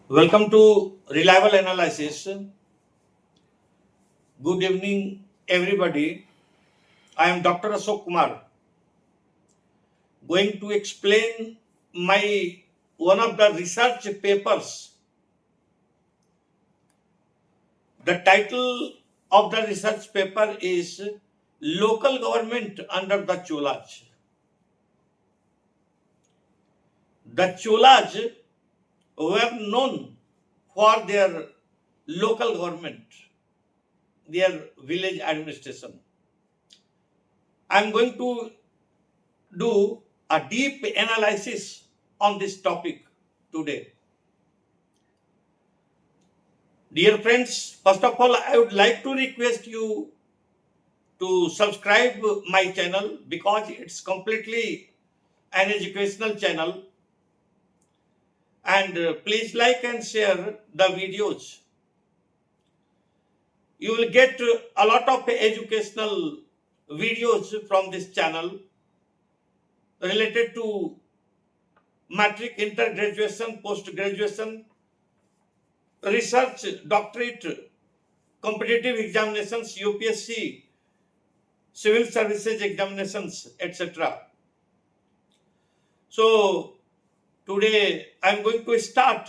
Welcome to Reliable Analysis. Good evening, everybody. I am Dr. Ashok Kumar, going to explain my one of the research papers. The title of the research paper is Local Government Under the Cholas. The Cholas were known for their local government, their village administration. I am going to do a deep analysis on this topic today. Dear friends, first of all, I would like to request you to subscribe my channel because it's completely an educational channel, and please like and share the videos. You will get a lot of educational videos from this channel related to matric, intergraduation, post-graduation, research, doctorate, competitive examinations, UPSC, civil services examinations, etc. So today I am going to start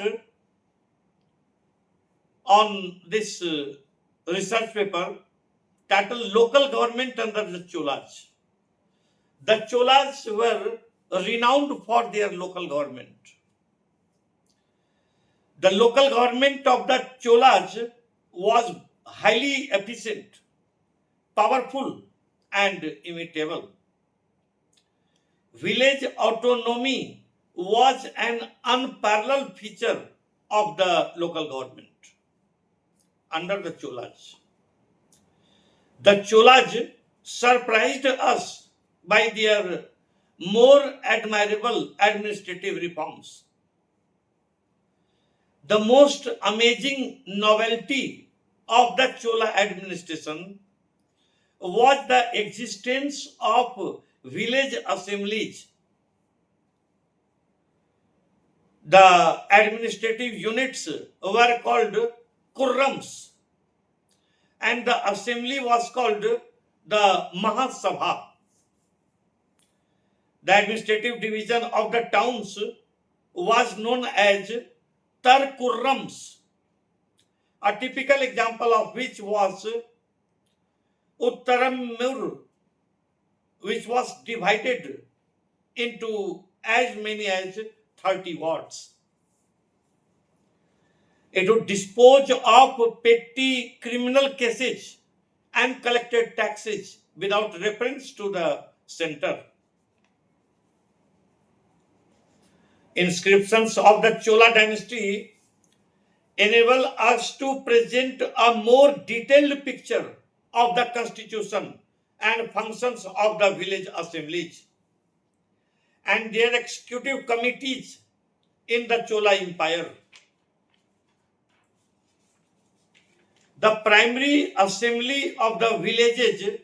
on this research paper titled Local Government Under the Cholas. The Cholas were renowned for their local government. The local government of the Cholas was highly efficient, powerful, and immutable. Village autonomy was an unparalleled feature of the local government under the Cholas. The Cholas surprised us by their more admirable administrative reforms. The most amazing novelty of the Chola administration was the existence of village assemblies. The administrative units were called kurrams, and the assembly was called the Mahasabha. The administrative division of the towns was known as Tarkurrams, a typical example of which was Uttaramur, which was divided into as many as 30 wards. It would dispose of petty criminal cases and collected taxes without reference to the center. Inscriptions of the Chola dynasty enable us to present a more detailed picture of the constitution and functions of the village assemblies and their executive committees in the Chola Empire. The primary assembly of the villages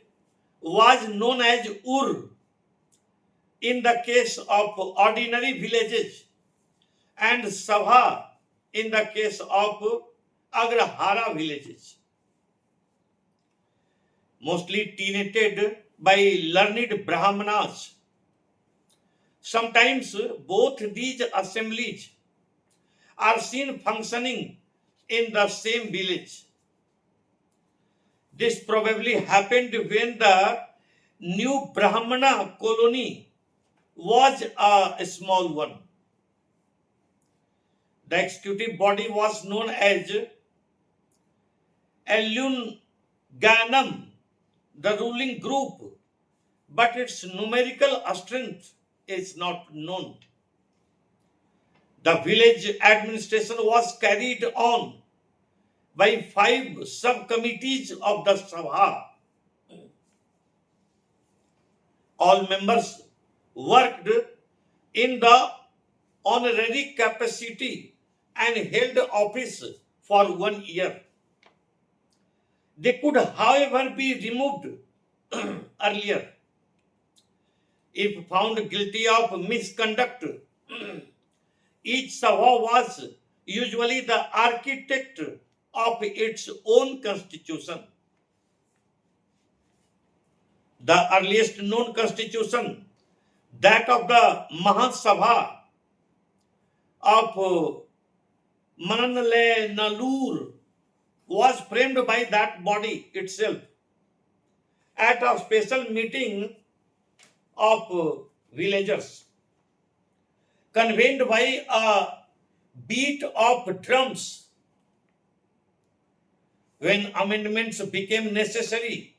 was known as Ur in the case of ordinary villages and Sabha in the case of Agrahara villages. Mostly tenanted by learned Brahmanas. Sometimes both these assemblies are seen functioning in the same village. This probably happened when the new Brahmana colony was a small one. The executive body was known as Ganam, the ruling group, but its numerical strength is not known. The village administration was carried on by 5 subcommittees of the Sabha. All members worked in the honorary capacity and held office for 1 year. They could, however, be removed earlier if found guilty of misconduct. Each Sabha was usually the architect of its own constitution. The earliest known constitution, that of the Mahasabha of Mananale Nalur, was framed by that body itself at a special meeting of villagers, convened by a beat of drums. When amendments became necessary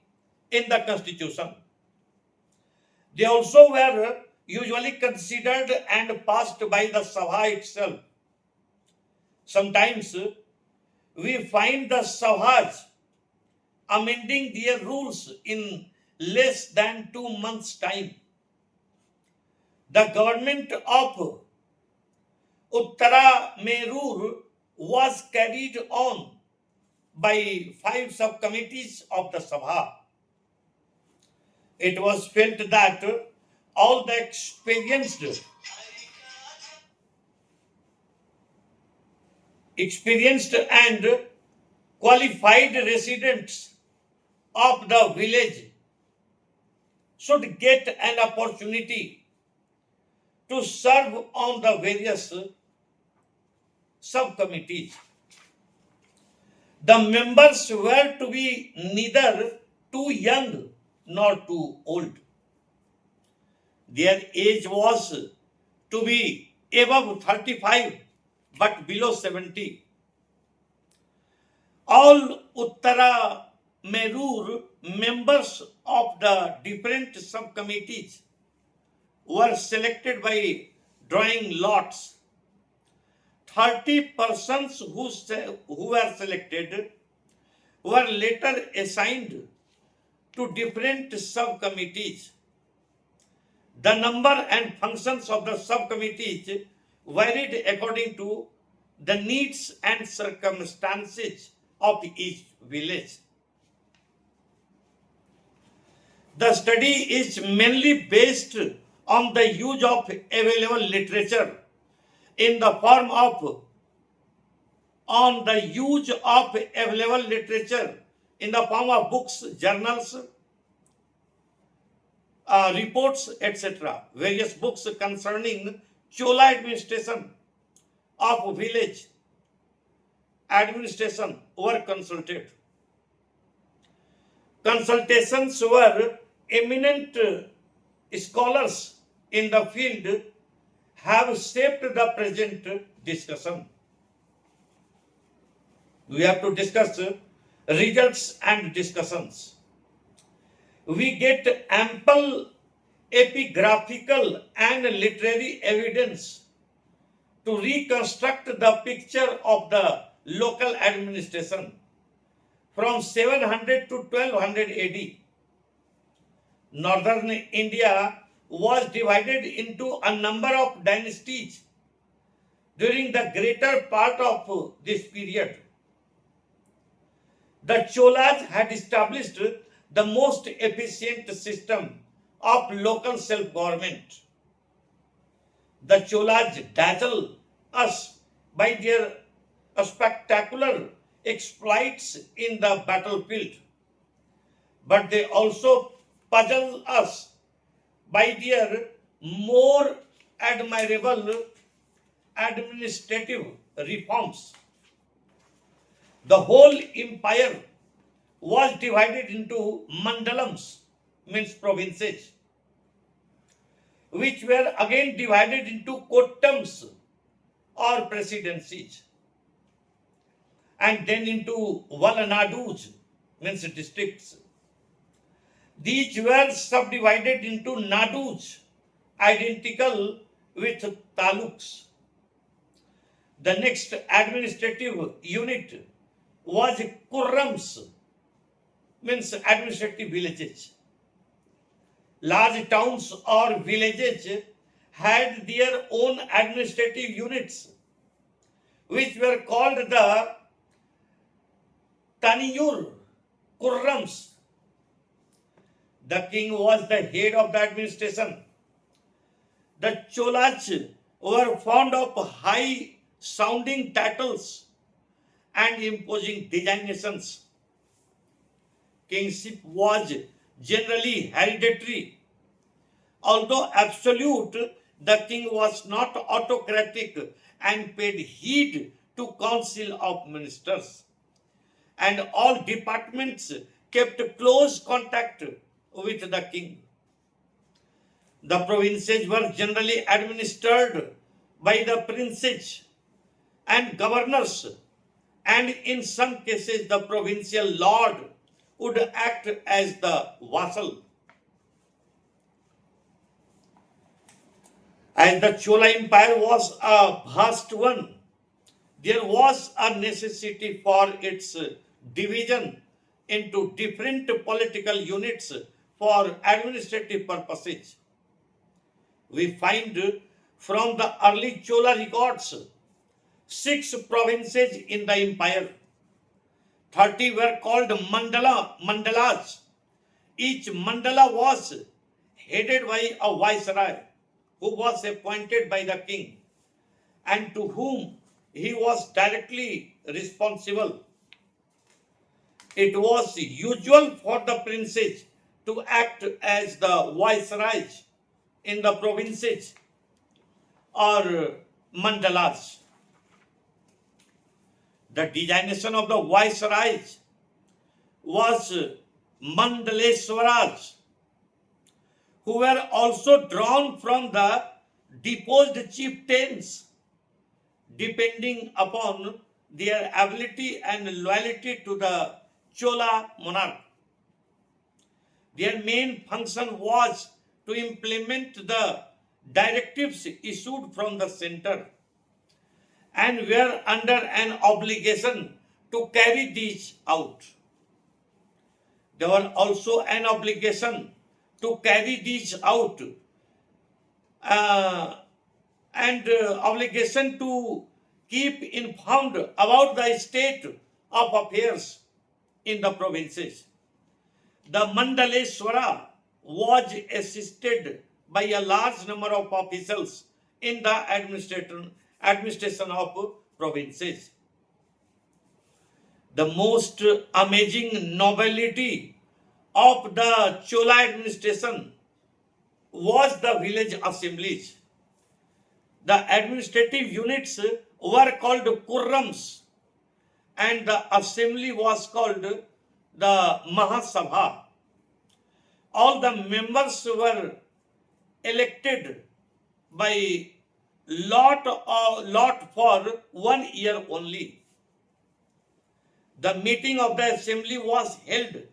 in the constitution, they also were usually considered and passed by the Sabha itself. Sometimes we find the Sabhas amending their rules in less than 2 months' time. The government of Uttara Merur was carried on by 5 subcommittees of the Sabha. It was felt that all the experienced and qualified residents of the village should get an opportunity to serve on the various subcommittees. The members were to be neither too young nor too old. Their age was to be above 35 but below 70. All Uttara Merur members of the different subcommittees were selected by drawing lots. 30 persons who were selected were later assigned to different subcommittees. The number and functions of the subcommittees varied according to the needs and circumstances of each village. The study is mainly based on the use of available literature in the form of books, journals, reports, etc. Various books concerning Chola administration of village administration were consulted. Consultations were eminent scholars in the field have shaped the present discussion. We have to discuss results and discussions. We get ample epigraphical and literary evidence to reconstruct the picture of the local administration from 700 to 1200 AD. Northern India was divided into a number of dynasties during the greater part of this period. The Cholas had established the most efficient system of local self-government. The Cholas dazzle us by their spectacular exploits in the battlefield, but they also puzzle us by their more admirable administrative reforms. The whole empire was divided into mandalams, means provinces, which were again divided into kotams or presidencies, and then into valanadus, means districts. These were subdivided into nadus, identical with taluks. The next administrative unit was kurrams, means administrative villages. Large towns or villages had their own administrative units, which were called the Taniyur Kurrams. The king was the head of the administration. The Cholas were fond of high sounding titles, and imposing designations. Kingship was generally hereditary. Although absolute, the king was not autocratic and paid heed to council of ministers. And all departments kept close contact with the king. The provinces were generally administered by the princes and governors, and in some cases, the provincial lord would act as the vassal. As the Chola Empire was a vast one, there was a necessity for its division into different political units for administrative purposes. We find from the early Chola records 6 provinces in the empire. 30 were called mandalas. Each mandala was headed by a viceroy who was appointed by the king and to whom he was directly responsible. It was usual for the princes to act as the viceroys in the provinces or mandalas. The designation of the viceroys was mandaleswaras, who were also drawn from the deposed chieftains, depending upon their ability and loyalty to the Chola monarch. Their main function was to implement the directives issued from the center and were under an obligation to carry these out. They were also an obligation to carry these out uh, and obligation to keep informed about the state of affairs in the provinces. The Mandaleswara was assisted by a large number of officials in the administration of provinces. The most amazing novelty of the Chola administration was the village assemblies. The administrative units were called kurrams and the assembly was called the Mahasabha. All the members were elected by lot for 1 year only. The meeting of the assembly was held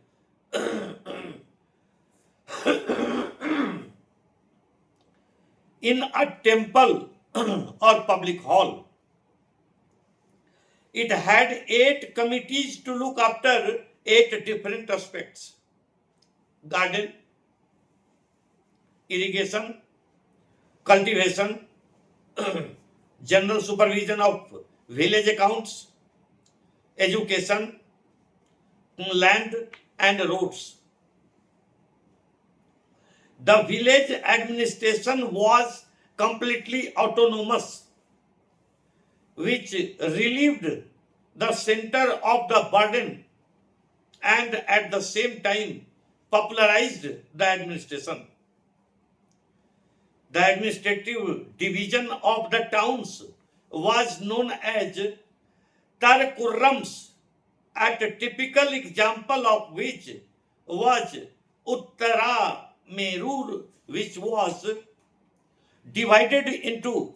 in a temple or public hall. It had 8 committees to look after 8 different aspects: garden, irrigation, cultivation, general supervision of village accounts, education, land, and roads. The village administration was completely autonomous, which relieved the center of the burden and at the same time popularized the administration. The administrative division of the towns was known as Tarkurrams, a typical example of which was Uttara Merur, which was divided into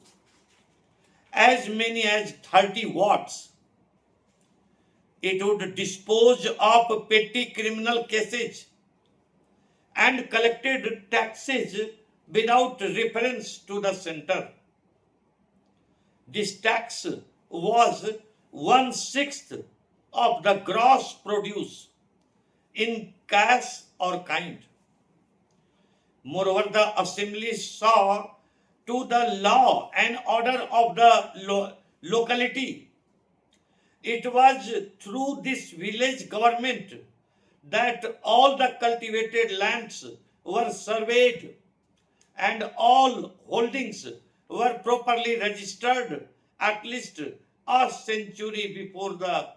as many as 30 wards. It would dispose of petty criminal cases and collected taxes without reference to the center. This tax was 1/6 of the gross produce in cash or kind. Moreover, the assembly saw to the law and order of the locality. It was through this village government that all the cultivated lands were surveyed and all holdings were properly registered at least a century before the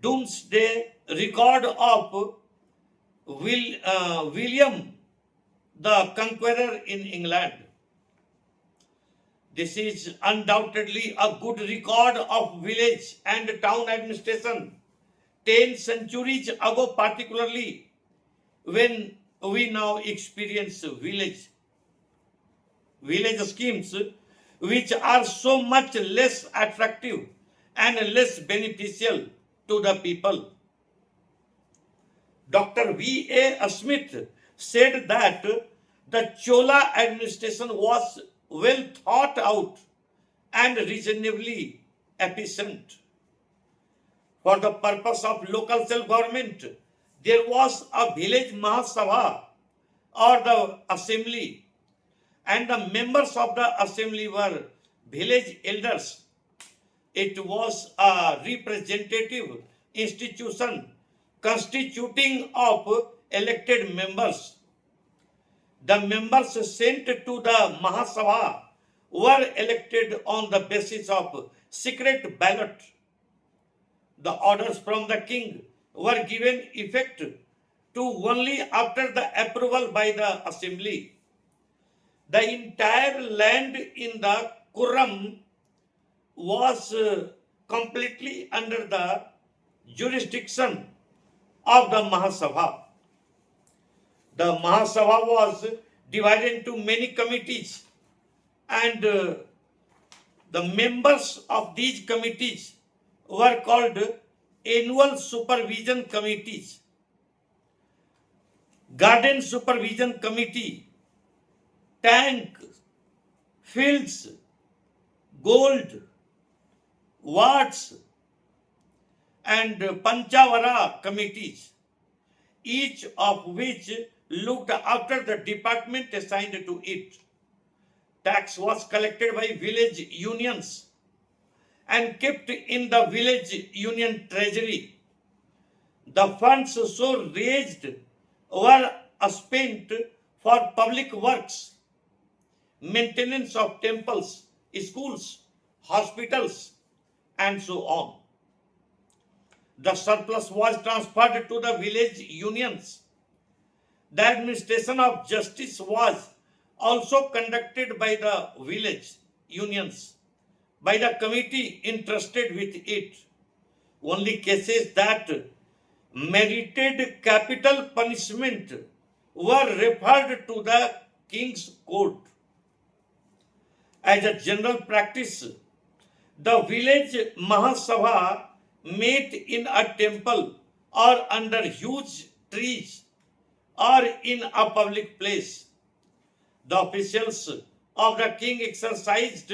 doomsday record of William the Conqueror in England. This is undoubtedly a good record of village and town administration 10 centuries ago, particularly when we now experience village schemes which are so much less attractive and less beneficial to the people. Dr. V.A. Smith said that the Chola administration was well thought out and reasonably efficient. For the purpose of local self-government, there was a village Mahasabha or the assembly, and the members of the assembly were village elders. It was a representative institution constituting of elected members. The members sent to the Mahasabha were elected on the basis of secret ballot. The orders from the king were given effect to only after the approval by the assembly. The entire land in the Kurram was completely under the jurisdiction of the Mahasabha. The Mahasabha was divided into many committees, and the members of these committees were called annual supervision committees. Garden supervision committee, tank, fields, gold, wards, and Panchavara committees, each of which looked after the department assigned to it. Tax was collected by village unions and kept in the village union treasury. The funds so raised were spent for public works, maintenance of temples, schools, hospitals, and so on. The surplus was transferred to the village unions. The administration of justice was also conducted by the village unions, by the committee entrusted with it. Only cases that merited capital punishment were referred to the king's court. As a general practice, the village Mahasabha met in a temple or under huge trees or in a public place. The officials of the king exercised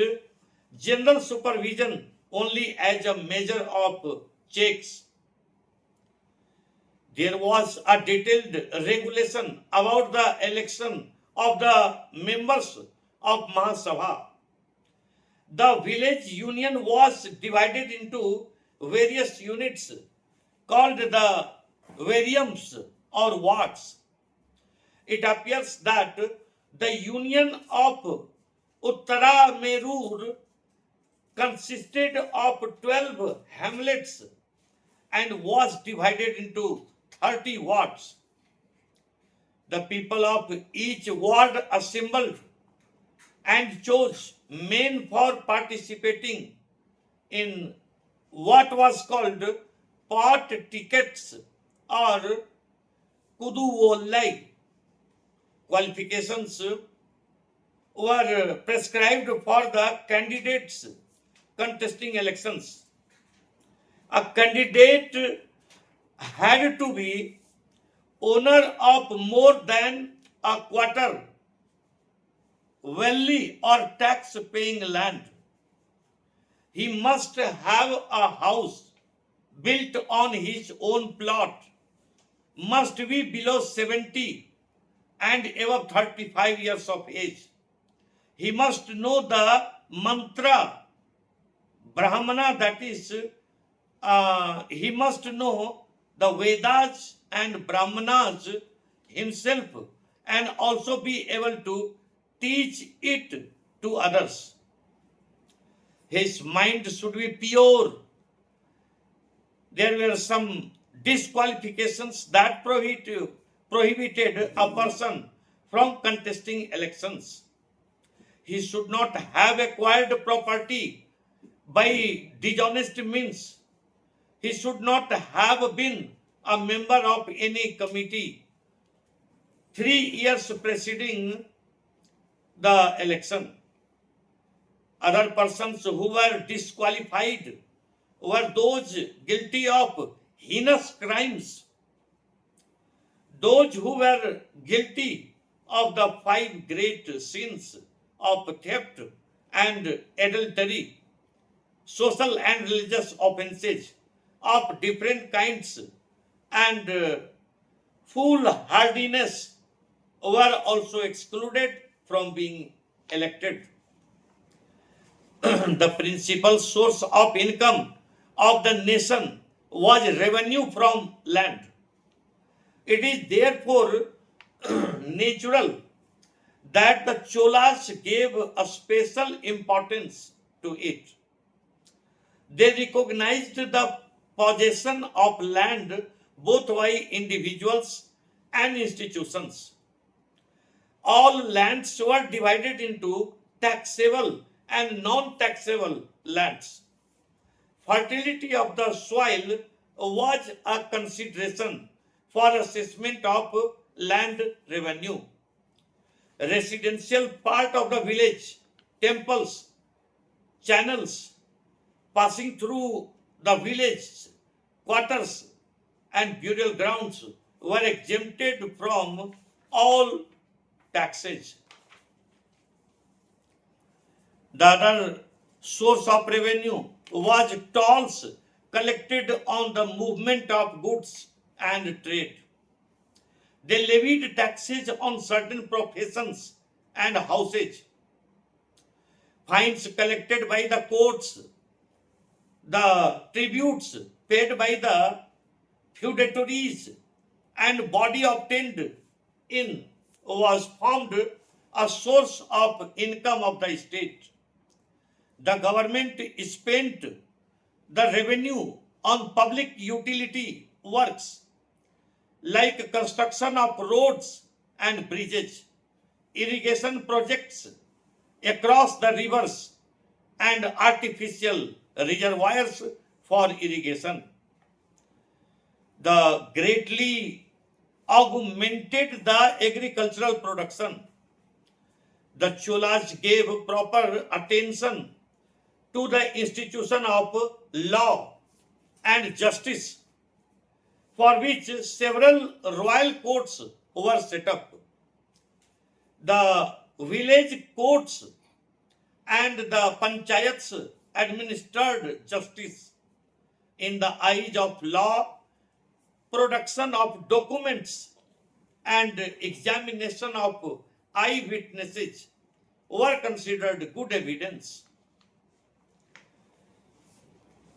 general supervision only as a measure of checks. There was a detailed regulation about the election of the members of Mahasabha. The village union was divided into various units called the variums or wards. It appears that the union of Uttara Merur consisted of 12 hamlets and was divided into 30 wards. The people of each ward assembled and chose men for participating in what was called pot tickets or kuduvolai. Qualifications were prescribed for the candidates contesting elections. A candidate had to be owner of more than a quarter valley or tax-paying land. He must have a house built on his own plot, must be below 70 and above 35 years of age. He must know the mantra, Brahmana, that is, he must know the Vedas and Brahmanas himself and also be able to teach it to others. His mind should be pure. There were some disqualifications that prohibited a person from contesting elections. He should not have acquired property by dishonest means. He should not have been a member of any committee 3 years preceding the election. Other persons who were disqualified were those guilty of heinous crimes, those who were guilty of the five great sins of theft and adultery, social and religious offenses of different kinds, and foolhardiness were also excluded from being elected. The principal source of income of the nation was revenue from land. It is therefore natural that the Cholas gave a special importance to it. They recognized the possession of land both by individuals and institutions. All lands were divided into taxable and non-taxable lands. Fertility of the soil was a consideration for assessment of land revenue. Residential part of the village, temples, channels passing through the village quarters and burial grounds were exempted from all taxes. The other source of revenue was tolls collected on the movement of goods and trade. They levied taxes on certain professions and houses, fines collected by the courts, the tributes paid by the feudatories, and body obtained in was formed a source of income of the state. The government spent the revenue on public utility works like construction of roads and bridges, irrigation projects across the rivers, and artificial reservoirs for irrigation. The greatly augmented the agricultural production. The Cholas gave proper attention to the institution of law and justice, for which several royal courts were set up. The village courts and the panchayats administered justice in the eyes of law, production of documents, and examination of eyewitnesses were considered good evidence.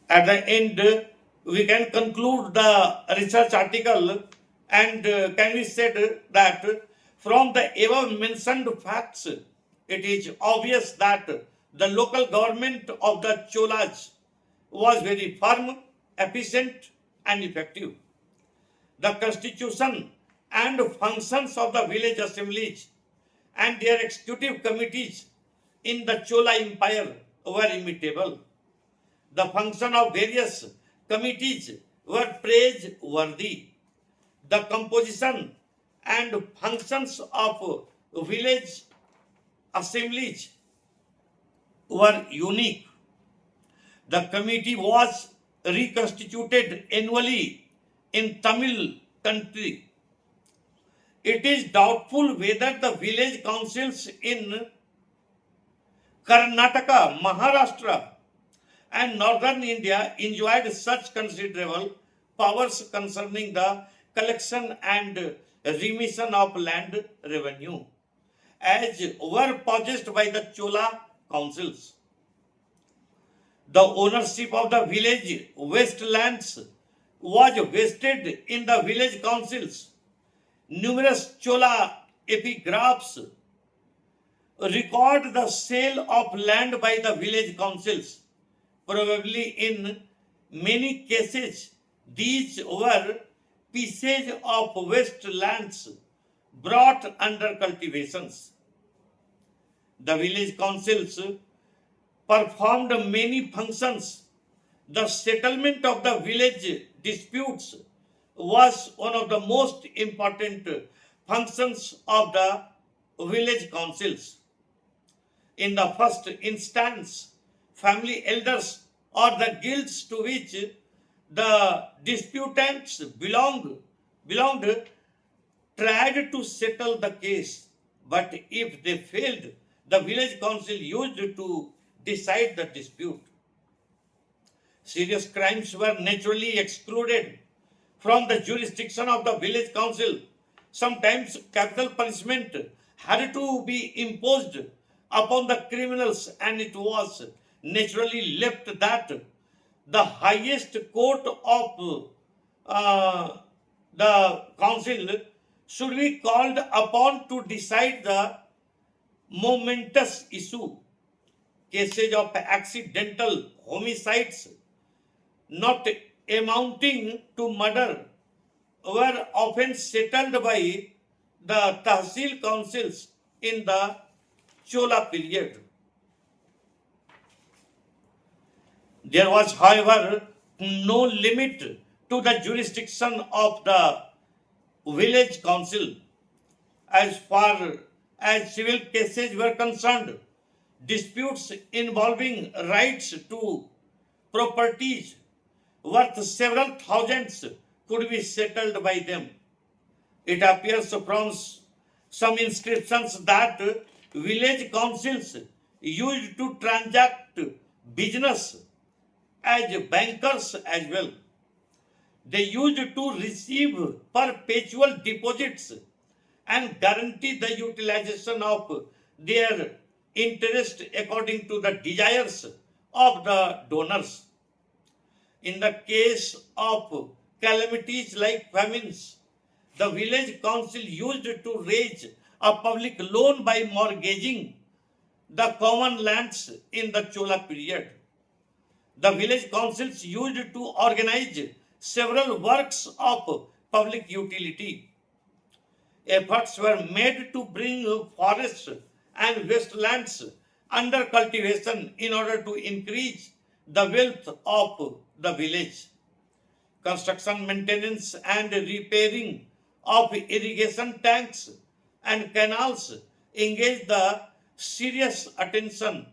At the end, we can conclude the research article and can be said that from the above mentioned facts, it is obvious that the local government of the Cholas was very firm, efficient, and effective. The constitution and functions of the village assemblies and their executive committees in the Chola Empire were immutable. The function of various committees were praiseworthy. The composition and functions of village assemblies were unique. The committee was reconstituted annually in Tamil country. It is doubtful whether the village councils in Karnataka, Maharashtra, and northern India enjoyed such considerable powers concerning the collection and remission of land revenue as were possessed by the Chola councils. The ownership of the village wastelands was vested in the village councils. Numerous Chola epigraphs record the sale of land by the village councils Probably in many cases, these were pieces of wastelands brought under cultivations. The village councils performed many functions. The settlement of the village disputes was one of the most important functions of the village councils. In the first instance, family elders or the guilds to which the disputants belonged tried to settle the case, but if they failed, the village council used to decide the dispute. Serious crimes were naturally excluded from the jurisdiction of the village council. Sometimes capital punishment had to be imposed upon the criminals, and it was naturally left that the highest court of the council should be called upon to decide the momentous issue. Cases of accidental homicides not amounting to murder were often settled by the Tahsil councils in the Chola period. There was, however, no limit to the jurisdiction of the village council as far as civil cases were concerned. Disputes involving rights to properties worth several thousands could be settled by them. It appears from some inscriptions that village councils used to transact business as bankers as well. They used to receive perpetual deposits and guarantee the utilization of their interest according to the desires of the donors. In the case of calamities like famines, the village council used to raise a public loan by mortgaging the common lands in the Chola period. The village councils used to organize several works of public utility. Efforts were made to bring forests and wastelands under cultivation in order to increase the wealth of the village. Construction, maintenance, and repairing of irrigation tanks and canals engaged the serious attention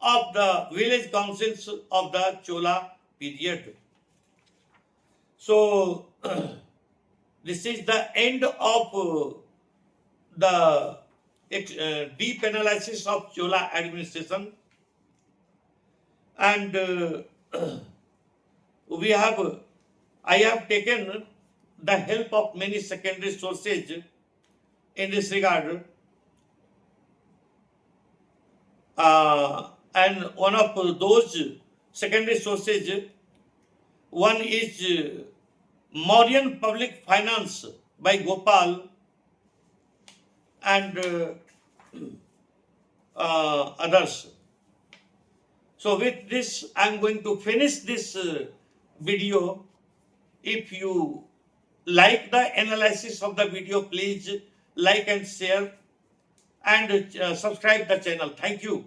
of the village councils of the Chola period. So, this is the end of the deep analysis of Chola administration, and I have taken the help of many secondary sources in this regard, and one of those secondary sources, one is Mauryan Public Finance by Gopal, and others. So with this, I am going to finish this video. If you like the analysis of the video, please like and share and subscribe the channel. Thank you.